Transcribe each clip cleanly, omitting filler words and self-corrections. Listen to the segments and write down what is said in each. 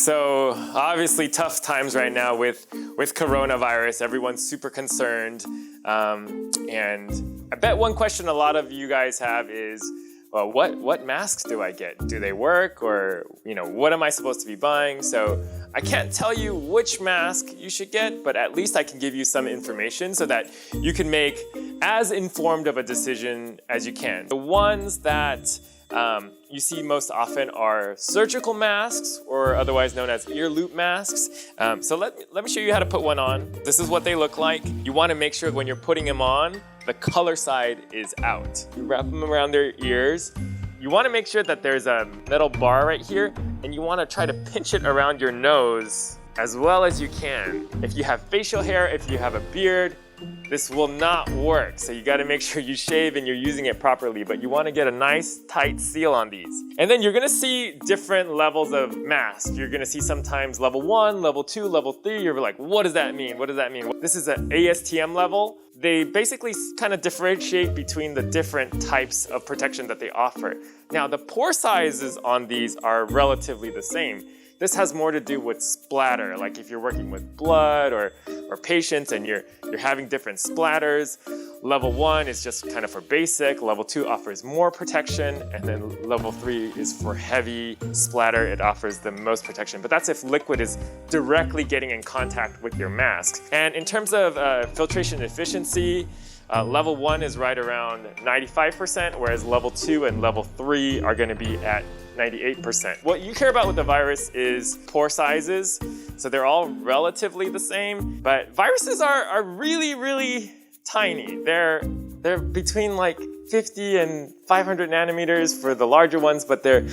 So obviously tough times right now with coronavirus. Everyone's super concerned. And I bet one question a lot of you guys have is, well, what masks do I get? Do they work? Or, what am I supposed to be buying? So I can't tell you which mask you should get, but at least I can give you some information so that you can make as informed of a decision as you can. The ones that you see most often are surgical masks, or otherwise known as ear loop masks. So let me show you how to put one on. This is what they look like. You want to make sure when you're putting them on, the color side is out. You wrap them around their ears. You want to make sure that there's a metal bar right here, and you want to try to pinch it around your nose as well as you can. If you have facial hair, if you have a beard, this will not work. So you got to make sure you shave and you're using it properly, but you want to get a nice tight seal on these. And then you're going to see different levels of mask. You're going to see sometimes level 1, level 2, level 3. You're like, what does that mean? What does that mean? This is an ASTM level. They basically kind of differentiate between the different types of protection that they offer. Now, the pore sizes on these are relatively the same. This has more to do with splatter, like if you're working with blood or patients and you're having different splatters. Level 1 is just kind of for basic. Level 2 offers more protection, and then level 3 is for heavy splatter. It offers the most protection, but that's if liquid is directly getting in contact with your mask. And in terms of filtration efficiency, level 1 is right around 95%, whereas level 2 and level 3 are going to be at 98%. What you care about with the virus is pore sizes. So they're all relatively the same, but viruses are really, really tiny. They're between like 50 and 500 nanometers for the larger ones, but they're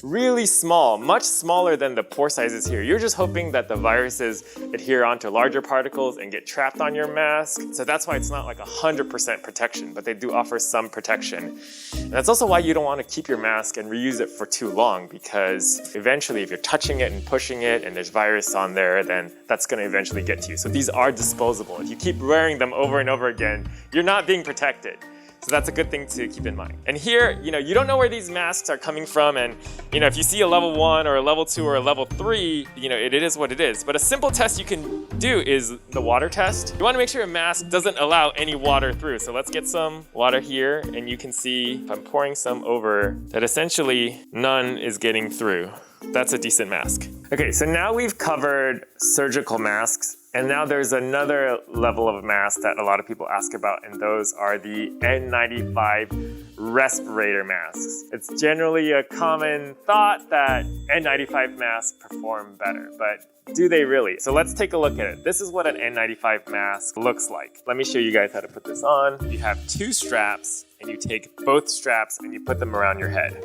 really small, much smaller than the pore sizes here. You're just hoping that the viruses adhere onto larger particles and get trapped on your mask. So that's why it's not like 100% protection, but they do offer some protection. And that's also why you don't want to keep your mask and reuse it for too long, because eventually if you're touching it and pushing it and there's virus on there, then that's going to eventually get to you. So these are disposable. If you keep wearing them over and over again, you're not being protected. So that's a good thing to keep in mind. And here, you don't know where these masks are coming from, and if you see a level 1 or a level 2 or a level 3, it is what it is. But a simple test you can do is the water test. You want to make sure a mask doesn't allow any water through. So let's get some water here, and you can see if I'm pouring some over that essentially none is getting through. That's a decent mask. Okay, so now we've covered surgical masks, and now there's another level of mask that a lot of people ask about, and those are the N95 respirator masks. It's generally a common thought that N95 masks perform better, but do they really? So let's take a look at it. This is what an N95 mask looks like. Let me show you guys how to put this on. You have 2 straps, and you take both straps and you put them around your head.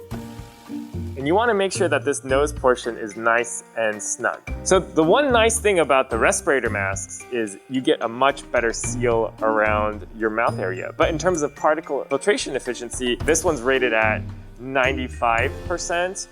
And you want to make sure that this nose portion is nice and snug. So the one nice thing about the respirator masks is you get a much better seal around your mouth area. But in terms of particle filtration efficiency, this one's rated at 95%.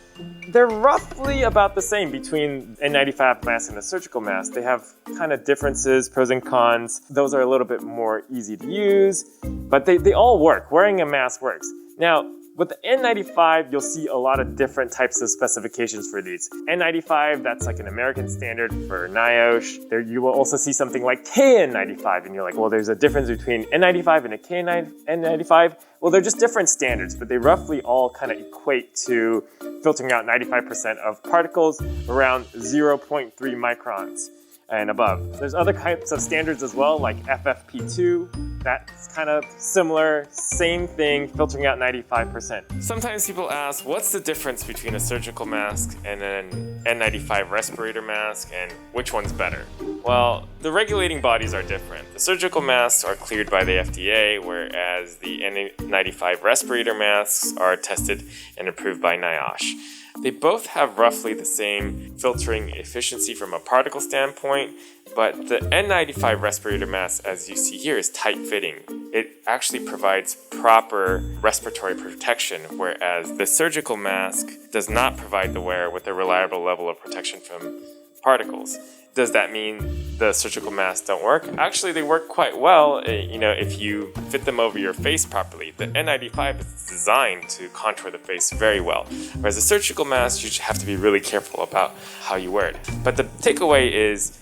They're roughly about the same between N95 mask and a surgical mask. They have kind of differences, pros and cons. Those are a little bit more easy to use, but they all work. Wearing a mask works. Now, with the N95, you'll see a lot of different types of specifications for these. N95, that's like an American standard for NIOSH. There you will also see something like KN95, and you're like, well, there's a difference between N95 and a KN95. Well, they're just different standards, but they roughly all kind of equate to filtering out 95% of particles around 0.3 microns and above. There's other types of standards as well, like FFP2. That's kind of similar, same thing, filtering out 95%. Sometimes people ask, what's the difference between a surgical mask and an N95 respirator mask, and which one's better? Well, the regulating bodies are different. The surgical masks are cleared by the FDA, whereas the N95 respirator masks are tested and approved by NIOSH. They both have roughly the same filtering efficiency from a particle standpoint, but the N95 respirator mask, as you see here, is tight-fitting. It actually provides proper respiratory protection, whereas the surgical mask does not provide the wearer with a reliable level of protection from particles. does that mean the surgical masks don't work? Actually, they work quite well, if you fit them over your face properly. The N95 is designed to contour the face very well, whereas a surgical mask, you have to be really careful about how you wear it. But the takeaway is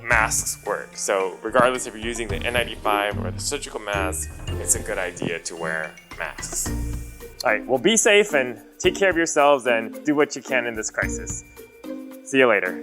masks work. So regardless if you're using the N95 or the surgical mask, it's a good idea to wear masks. All right, well, be safe and take care of yourselves and do what you can in this crisis. See you later.